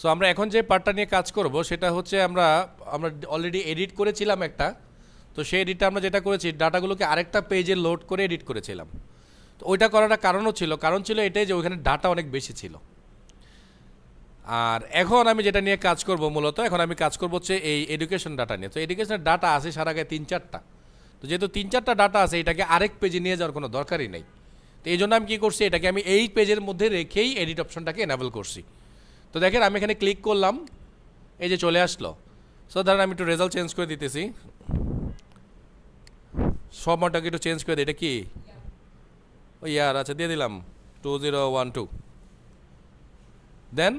So আমরা এখন যে পার্টটা নিয়ে কাজ করব সেটা হচ্ছে আমরা আমরা অলরেডি এডিট করেছিলাম একটা। তো সেই এডিটটা আমরা যেটা করেছি ডাটাগুলোকে আরেকটা পেজে লোড করে এডিট করেছিলাম। তো ওইটা করাটা কারণ ছিল এটাই যে ওইখানে ডাটা অনেক বেশি ছিল। আর এখন আমি যেটা নিয়ে কাজ করব মূলত এখন আমি কাজ করব হচ্ছে এই এডুকেশন ডাটা নিয়ে। তো এডুকেশনের ডাটা আছে সারা গায়ে 3-4টা। তো যেহেতু 3-4টা ডাটা আছে এটাকে আরেক পেজে নিয়ে যাওয়ার কোনো দরকারই নেই। তো এই জন্য আমি কী করছি, এটাকে আমি এই পেজের মধ্যে রেখেই এডিট অপশনটাকে এনাবেল করছি। তো দেখেন আমি এখানে ক্লিক করলাম, এই যে চলে আসলো। সো ধরেন আমি একটু রেজাল্ট চেঞ্জ করে দিতেছি, সময়টাকে একটু চেঞ্জ করে দিই। এটা কি ও ইয়ার, আচ্ছা দিয়ে দিলাম 2012, দেন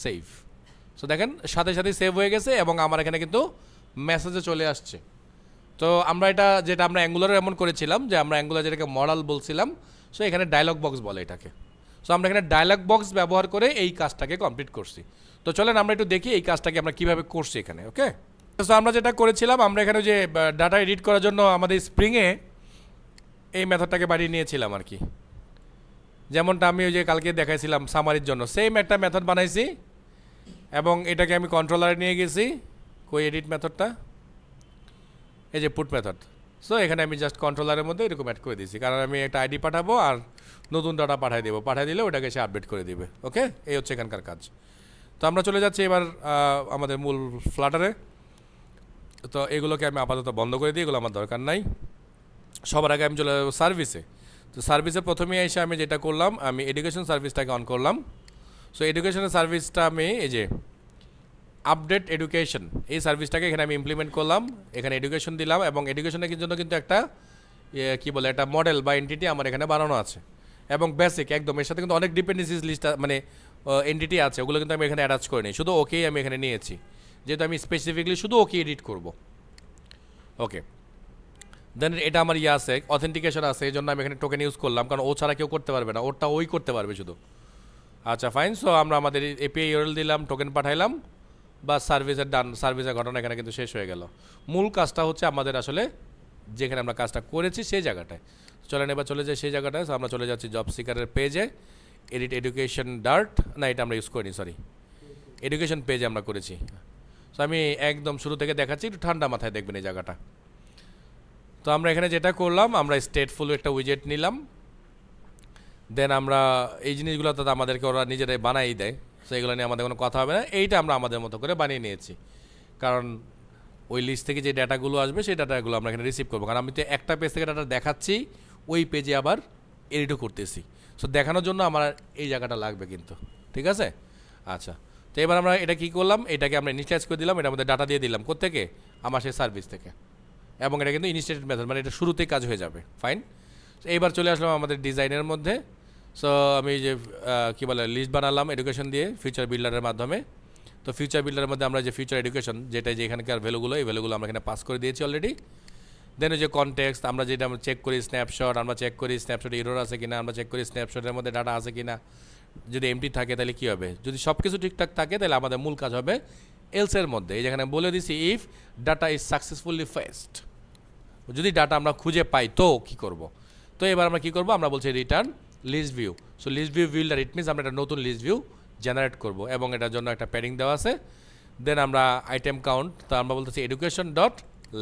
সেভ। সো দেখেন সাথে সাথে সেভ হয়ে গেছে এবং আমার এখানে কিন্তু মেসেজে চলে আসছে। তো আমরা এটা যেটা আমরা অ্যাঙ্গুলারে এমন করেছিলাম যে আমরা অ্যাঙ্গুলার যেটাকে মডেল বলছিলাম, সো এখানে ডায়লগ বক্স বলে এটাকে। সো আমরা এখানে ডায়লগ বক্স ব্যবহার করে এই কাজটাকে কমপ্লিট করছি। তো চলেন আমরা একটু দেখি এই কাজটাকে আমরা কীভাবে করছি এখানে। ওকে, সো আমরা যেটা করেছিলাম, আমরা এখানে যে ডাটা এডিট করার জন্য আমাদের স্প্রিংয়ে এই মেথডটাকে বাড়িয়ে নিয়েছিলাম আর কি। যেমনটা আমি ওই যে কালকে দেখাইছিলাম সামারির জন্য সেম একটা মেথড বানাইছি এবং এটাকে আমি কন্ট্রোলারে নিয়ে গেছি। কই এডিট মেথডটা, এই যে পুট মেথড। সো এখানে আমি জাস্ট কন্ট্রোলারের মধ্যে এরকম অ্যাড করে দিয়েছি, কারণ আমি একটা আইডি পাঠাবো আর নতুন ডাটা পাঠিয়ে দেবো, পাঠিয়ে দিলে ওটাকে সে আপডেট করে দিবে। ওকে, এই হচ্ছে এখানকার কাজ। তো আমরা চলে যাচ্ছি এবার আমাদের মূল ফ্লাটারে। তো এগুলোকে আমি আপাতত বন্ধ করে দিই, এগুলো আমার দরকার নাই। সবার আগে আমি চলে যাবো সার্ভিসে। তো সার্ভিসে প্রথমে এসে আমি যেটা করলাম, আমি এডুকেশন সার্ভিসটাকে অন করলাম। সো এডুকেশনের সার্ভিসটা আমি এই যে আপডেট এডুকেশন এই সার্ভিসটাকে এখানে আমি ইমপ্লিমেন্ট করলাম। এখানে এডুকেশন দিলাম এবং এডুকেশনের জন্য কিন্তু একটা কী বলে একটা মডেল বা এন্টিটি আমার এখানে বানানো আছে এবং বেসিক একদম। এর সাথে কিন্তু অনেক ডিপেন্ডেন্সিস লিস্ট মানে এন্টিটি আছে, ওগুলো কিন্তু আমি এখানে অ্যাটাচ করিনি, শুধু ওকেই আমি এখানে নিয়েছি, যেহেতু আমি স্পেসিফিকলি শুধু ওকে এডিট করব। ওকে, দেন এটা আমার ইয়ে আছে, অথেন্টিকেশন আছে, এই জন্য আমি এখানে টোকেন ইউজ করলাম, কারণ ও ছাড়া কেউ করতে পারবে না, ওরটা ওই করতে পারবে শুধু। আচ্ছা ফাইন। সো আমরা আমাদের এপিআই ইউআরএল দিলাম, টোকেন পাঠাইলাম, বা সার্ভিসের ডান, সার্ভিসের ঘটনা এখানে কিন্তু শেষ হয়ে গেল। মূল কাজটা হচ্ছে আমাদের আসলে যেখানে আমরা কাজটা করেছি সেই জায়গাটায়। চলেন এবার চলে যাই সেই জায়গাটায়। সো আমরা চলে যাচ্ছি জব সিকারের পেজে, এডিট এডুকেশন ডার্ট, না এটা আমরা ইউজ করিনি, সরি এডুকেশন পেজে আমরা করেছি। সো আমি একদম শুরু থেকে দেখাচ্ছি, একটু ঠান্ডা মাথায় দেখবেন এই জায়গাটা। তো আমরা এখানে যেটা করলাম, আমরা স্টেটফুল একটা উইজেট নিলাম, দেন আমরা এই জিনিসগুলো তো আমাদেরকে ওরা নিজেরাই বানাই দেয়, সো এগুলো নিয়ে আমাদের কোনো কথা হবে না। এইটা আমরা আমাদের মতো করে বানিয়ে নিয়েছি, কারণ ওই লিস্ট থেকে যে ডাটাগুলো আসবে সেই ডাটাগুলো আমরা এখানে রিসিভ করবো, কারণ আমি তো একটা পেজ থেকে ডাটা দেখাচ্ছি, ওই পেজে আবার এডিটও করতেছি। সো দেখানোর জন্য আমার এই জায়গাটা লাগবে কিন্তু, ঠিক আছে। আচ্ছা, তো এবার আমরা এটা কী করলাম, এটাকে আমরা ইনিশিয়ালাইজ করে দিলাম, এটার মধ্যে ডাটা দিয়ে দিলাম কোত্থেকে, আমার সেই সার্ভিস থেকে, এবং এটা কিন্তু ইনিশিয়েটেড মেথড, মানে এটা শুরুতেই কাজ হয়ে যাবে। ফাইন। এইবার চলে আসলাম আমাদের ডিজাইনের মধ্যে। সো আমি যে কী বলে লিস্ট বানালাম এডুকেশন দিয়ে ফিউচার বিল্ডারের মাধ্যমে। তো ফিউচার বিল্ডারের মধ্যে আমরা যে ফিউচার এডুকেশন যেটা যে এখানকার ভ্যালুগুলো, এই ভ্যালুগুলো আমরা এখানে পাস করে দিয়েছি অলরেডি। দেন ওই যে কনটেক্সট আমরা যেটা আমরা চেক করি, স্ন্যাপশট আমরা চেক করি, স্ন্যাপশটে এরর আছে কিনা, আমরা চেক করি স্ন্যাপশটের মধ্যে ডাটা আছে কিনা। যদি এমটি থাকে তাহলে কী হবে, যদি সব কিছু ঠিকঠাক থাকে তাহলে আমাদের মূল কাজ হবে এলসের মধ্যে। এই যেখানে বলে দিছি if data is successfully fest, যদি ডাটা আমরা খুঁজে পাই তো কী করব। তো এবার আমরা কী করবো, আমরা বলছি return list view. So list view builder, it means আমরা একটা নতুন লিস্ট ভিউ জেনারেট করব এবং এটার জন্য একটা প্যাডিং দেওয়া আছে। দেন আমরা আইটেম কাউন্ট, তো আমরা বলতেছি এডুকেশন ডট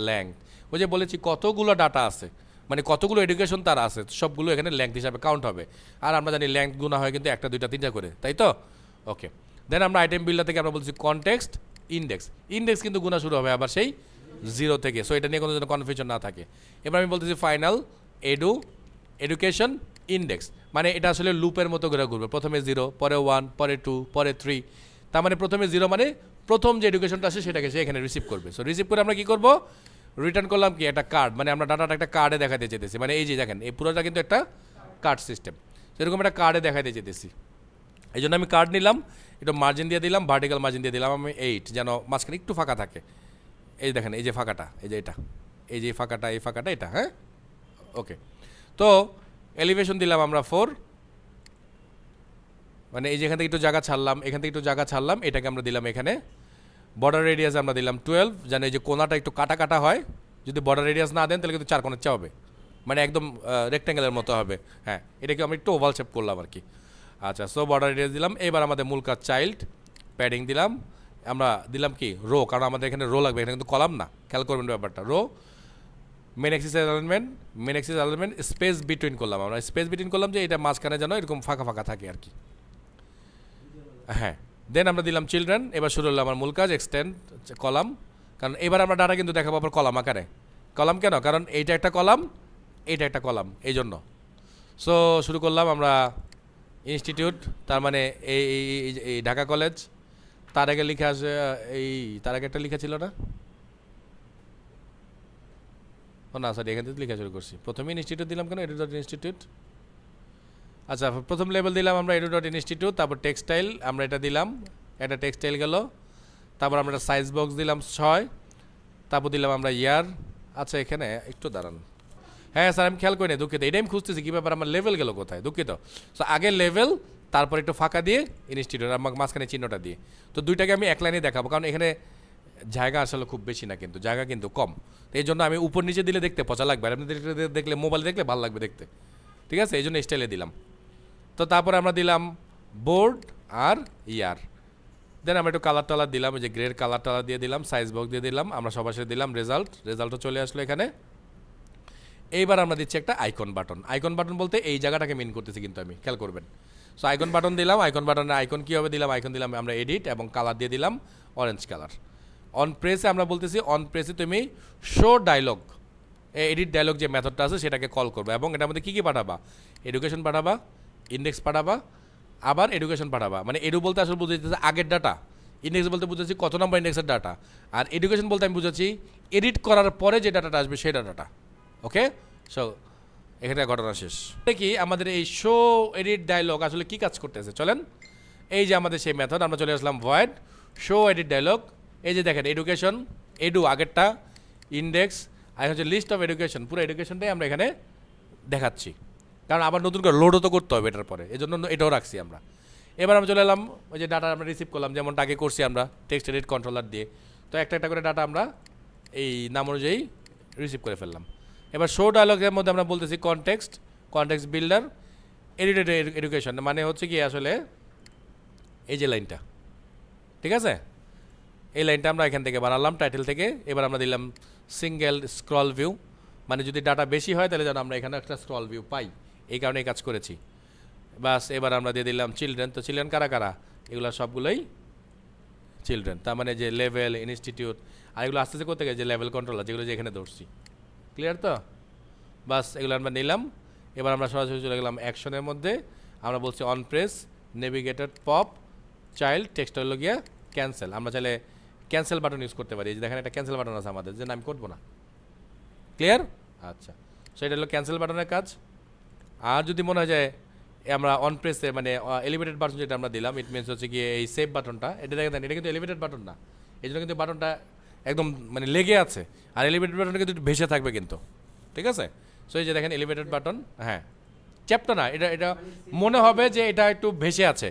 ল্যাংথ। ওই যে বলেছি কতগুলো ডাটা আছে, মানে কতগুলো এডুকেশন তার আছে, সবগুলো এখানে ল্যাংথ হিসাবে কাউন্ট হবে। আর আমরা জানি ল্যাংথ গুণা হয় কিন্তু 1, 2, 3 করে, তাই তো। ওকে, দেন আমরা আইটেম বিল্ডার থেকে আমরা বলছি কনটেক্সট ইন্ডেক্স। ইন্ডেক্স কিন্তু গুণা শুরু হবে আবার সেই 0 থেকে, সো এটা নিয়ে কোনো যেন কনফিউশন না থাকে। এবার আমি বলতেছি ফাইনাল এডুকেশন ইন্ডেক্স, মানে এটা আসলে লুপের মতো করে ঘুরবে, প্রথমে 0, পরে 1, পরে 2, পরে 3। তার মানে প্রথমে 0 মানে প্রথম যে এডুকেশনটা আসে সেটাকে সে এখানে রিসিভ করবে। সো রিসিভ করে আমরা কী করবো, রিটার্ন করলাম কি একটা কার্ড, মানে আমরা ডাটাটা একটা কার্ডে দেখাতে চেতেছি, মানে এই যে দেখেন এই পুরোটা কিন্তু একটা কার্ড সিস্টেম, সেরকম একটা কার্ডে দেখাতে চেতেছি। এই জন্য আমি কার্ড নিলাম, একটু মার্জিন দিয়ে দিলাম, ভার্টিক্যাল মার্জিন দিয়ে দিলাম আমি 8, যেন মাঝখানে একটু ফাঁকা থাকে। এই দেখেন এই যে ফাঁকাটা, এই যে এটা, এই যে ফাঁকাটা, এই ফাঁকাটা এটা, হ্যাঁ ওকে। তো এলিভেশন দিলাম আমরা 4, মানে এই যে এখান থেকে একটু জায়গা ছাড়লাম, এখান থেকে একটু জায়গা ছাড়লাম, এটাকে আমরা দিলাম এখানে। বর্ডার রেডিয়াস আমরা দিলাম 12, যেন এই যে কোনাটা একটু কাটা কাটা হয়, যদি বর্ডার রেডিয়াস না দেন তাহলে কিন্তু 4 কোণের চা হবে, মানে একদম রেক্ট্যাঙ্গেলের মতো হবে। হ্যাঁ, এটাকে আমি একটু ওভাল শেপ করলাম আর কি। আচ্ছা, সো বর্ডার রেডিয়াস দিলাম। এবার আমাদের মূল কাজ চাইল্ড, প্যাডিং দিলাম, আমরা দিলাম কি রো, কারণ আমাদের এখানে রো লাগবে, এখানে কিন্তু কলাম না, খেয়াল করবেন ব্যাপারটা। Row main axis alignment space between করলাম, আমরা স্পেস বিটুইন করলাম যে এটা মাঝখানে যেন এরকম ফাঁকা ফাঁকা থাকে আর কি। হ্যাঁ, দেন আমরা দিলাম চিলড্রেন। এবার শুরু হলো আমার মূল কাজ, এক্সটেন্ড কলাম, কারণ এবার আমরা ডাটা কিন্তু দেখাবো আবার কলাম আকারে। কলাম কেন? কারণ এইটা একটা কলাম, এইটা একটা কলাম, এই জন্য। সো শুরু করলাম আমরা ইনস্টিটিউট, তার মানে এই ঢাকা কলেজ। তার আগে লেখা আছে তার আগে একটা লেখা ছিল না? ও না সরি, এখান থেকে লেখা শুরু করছি। প্রথমে ইনস্টিটিউট দিলাম কেন? Edu dot institute. আচ্ছা, প্রথম লেভেল দিলাম আমরা এডু ডট ইনস্টিটিউট, তারপর টেক্সটাইল আমরা এটা দিলাম, এটা টেক্সটাইল গেল। তারপর আমরা সাইজ বক্স দিলাম 6, তারপর দিলাম আমরা ইয়ার। আচ্ছা, এখানে একটু দাঁড়ান। হ্যাঁ স্যার, আমি খেয়াল করি না, দুঃখিত। এটাই আমি খুঁজতেছি কী ব্যাপার, আমার লেভেল গেল কোথায়, দুঃখিত। সো আগে লেভেল, তারপর একটু ফাঁকা দিয়ে ইনস্টিটিউট, আমাকে মাঝখানে চিহ্নটা দিয়ে। তো দুইটাকে আমি এক লাইনে দেখাবো, কারণ এখানে জায়গা আসলে খুব বেশি না, কিন্তু জায়গা কিন্তু কম। তো এই জন্য আমি উপর নিচে দিলে দেখতে পচা লাগবে, আর আপনি দেখলে মোবাইলে দেখলে ভালো লাগবে দেখতে, ঠিক আছে? এই জন্য স্টাইলে দিলাম। তো তারপরে আমরা দিলাম বোর্ড আর ইয়ার। দেন আমরা একটু কালার টালার দিলাম, যে গ্রের কালার টালার দিয়ে দিলাম, সাইজ বক্স দিয়ে দিলাম, আমরা সবার সাথে দিলাম রেজাল্টও চলে আসলো এখানে। এইবার আমরা দিচ্ছি একটা আইকন বাটন। আইকন বাটন বলতে এই জায়গাটাকে মিন করতেছি কিন্তু আমি, খেয়াল করবেন। সো আইকন বাটন দিলাম, আইকন বাটনের আইকন কীভাবে দিলাম? আইকন দিলাম আমরা এডিট, এবং কালার দিয়ে দিলাম অরেঞ্জ কালার। অন প্রেসে আমরা বলতেছি, অন প্রেসে তুমি শো ডায়লগ, এডিট ডায়লগ যে মেথডটা আছে সেটাকে কল করবে, এবং এটার মধ্যে কী কী পাঠাবা? এডুকেশন পাঠাবা, ইন্ডেক্স পাঠাবা, আবার এডুকেশন পাঠাবা। মানে এডু বলতে আসলে বুঝাইতেছে আগের ডাটা, ইন্ডেক্স বলতে বুঝাচ্ছি কত নম্বর ইন্ডেক্সের ডাটা, আর এডুকেশন বলতে আমি বুঝাচ্ছি এডিট করার পরে যে ডাটাটা আসবে সেই ডাটাটা। ওকে, সো এখানে ঘটনা শেষ। দেখি আমাদের এই শো এডিট ডায়লগ আসলে কী কাজ করতেছে, চলেন। এই যে আমাদের সেই মেথড, আমরা চলে আসলাম ভয়েড শো এডিট ডায়লগ। এই যে দেখেন এডুকেশন, এডু আগেরটা, ইন্ডেক্স, আর হচ্ছে লিস্ট অফ এডুকেশন, পুরো এডুকেশনটাই আমরা এখানে দেখাচ্ছি, কারণ আবার নতুন করে লোডও তো করতে হবে এটার পরে, এই জন্য এটাও রাখছি আমরা। এবার আমরা চলে এলাম ওই যে ডাটা আমরা রিসিভ করলাম, যেমনটা আগে করছি আমরা টেক্সট এডিট কন্ট্রোলার দিয়ে। তো একটা একটা করে ডাটা আমরা এই নাম অনুযায়ী রিসিভ করে ফেললাম। এবার শো ডায়লগের মধ্যে আমরা বলতেছি কনটেক্সট বিল্ডার এডিটেড এডুকেশন, মানে হচ্ছে কি আসলে এই যে লাইনটা, ঠিক আছে? এই লাইনটা আমরা এখান থেকে বানালাম টাইটেল থেকে। এবার আমরা দিলাম সিঙ্গেল স্ক্রল ভিউ, মানে যদি ডাটা বেশি হয় তাহলে যেন আমরা এখানে একটা স্ক্রল ভিউ পাই, এই কারণে এই কাজ করেছি। বাস, এবার আমরা দিয়ে দিলাম চিলড্রেন। তো চিলড্রেন কারা কারা? এগুলো সবগুলোই চিলড্রেন, তার মানে যে লেভেল, ইনস্টিটিউট, আর এগুলো আস্তে আস্তে করতে গেছে যে লেভেল কন্ট্রোলার, যেগুলো যে এখানে ধরছি। ক্লিয়ার তো? বাস, এগুলো আমরা নিলাম। এবার আমরা সরাসরি চলে গেলাম অ্যাকশনের মধ্যে। আমরা বলছি on press, navigator, pop, child, text হলো গিয়া ক্যান্সেল। আমরা চাইলে ক্যান্সেল বাটন ইউজ করতে পারি, যে দেখেন একটা ক্যান্সেল বাটন আছে আমাদের, যে আমি করবো না। ক্লিয়ার? আচ্ছা, সো এটা হলো ক্যান্সেল বাটনের কাজ। আর যদি মনে হয় যায় আমরা অন প্রেসে, মানে এলিভেটেড বাটন যেটা আমরা দিলাম, ইট মিনস হচ্ছে গিয়ে এই সেভ বাটনটা, এটা দেখেন এটা কিন্তু এলিভেটেড বাটন না, এই জন্য কিন্তু বাটনটা একদম মানে লেগে আছে, আর এলিভেটেড বাটনটা কিন্তু ভেসে থাকবে কিন্তু, ঠিক আছে? সো এই যে দেখেন এলিভেটেড বাটন, হ্যাঁ চ্যাপটা না, এটা মনে হবে যে এটা একটু ভেসে আছে,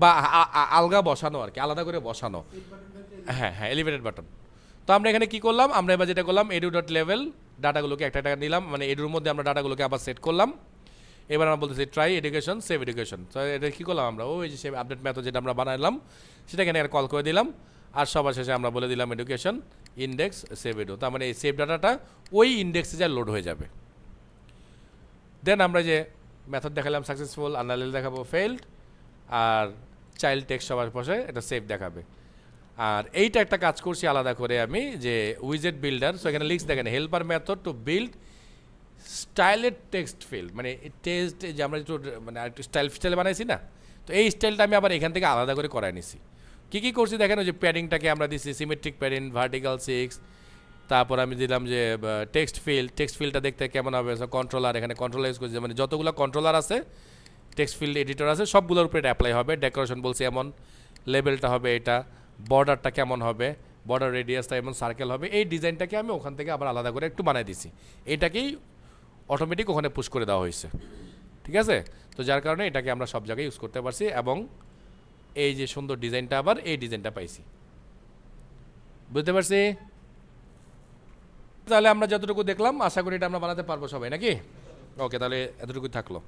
বা আলগা বসানো আর কি, আলাদা করে বসানো। হ্যাঁ হ্যাঁ, এলিভেটেড বাটন। তো আমরা এখানে কি করলাম? আমরা এবার যেটা করলাম, এডু ডট লেভেল ডাটাগুলোকে একটা টাকা নিলাম, মানে এডুর মধ্যে আমরা ডাটাগুলোকে আবার সেট করলাম। এবার আমরা বলতেছি ট্রাই এডুকেশন, সেভ এডুকেশন। তো এটা কী করলাম আমরা? ওই যে সেভ আপডেট মেথড যেটা আমরা বানালাম সেটা এখানে কল করে দিলাম, আর সবার শেষে আমরা বলে দিলাম এডুকেশন ইন্ডেক্স সেভ এডু, তার মানে এই সেভ ডাটাটা ওই ইন্ডেক্সে যা লোড হয়ে যাবে। দেন আমরা যে মেথড দেখালাম সাকসেসফুল, আনলাইল দেখাবো ফেইল্ড, আর চাইল্ড টেক্সট সবার পাশে এটা সেভ দেখাবে। আর এইটা একটা কাজ করছি আলাদা করে আমি, যে উইজেট বিল্ডার। সো এখানে লিখস দেখেন হেল্পার মেথড টু বিল্ড স্টাইলের টেক্সট ফিল্ড, মানে টেক্সট যে আমরা একটু মানে একটু স্টাইলে বানাইছি না, তো এই স্টাইলটা আমি আবার এখান থেকে আলাদা করে করাই নিছি। কী করছি দেখেন, ওই যে প্যাডিংটাকে আমরা দিচ্ছি সিমেট্রিক প্যাডিং, ভার্টিক্যাল 6, তারপর আমি দিলাম যে টেক্সট ফিল্ডটা দেখতে কেমন হবে, কন্ট্রোলার, এখানে কন্ট্রোলার ইউজ করছি, মানে যতগুলো কন্ট্রোলার আছে, টেক্সট ফিল্ড এডিটর আছে, সবগুলোর উপরে এটা অ্যাপ্লাই হবে। ডেকোরেশন বলছি এমন, লেবেলটা হবে এটা, বর্ডারটা কেমন হবে, বর্ডার রেডিয়াসটা এমন সার্কেল হবে, এই ডিজাইনটাকে আমি ওখান থেকে আবার আলাদা করে একটু বানাই দিছি, এটাকেই অটোমেটিক ওখানে পুশ করে দেওয়া হয়েছে, ঠিক আছে? তো যার কারণে এটাকে আমরা সব জায়গায় ইউজ করতে পারছি, এবং এই যে সুন্দর ডিজাইনটা আবার এই ডিজাইনটা পাইছি, বুঝতে পারছি? তাহলে আমরা যতটুকু দেখলাম আশা করি এটা আমরা বানাতে পারবো সবাই, নাকি? ওকে, তাহলে এতটুকুই থাকলো।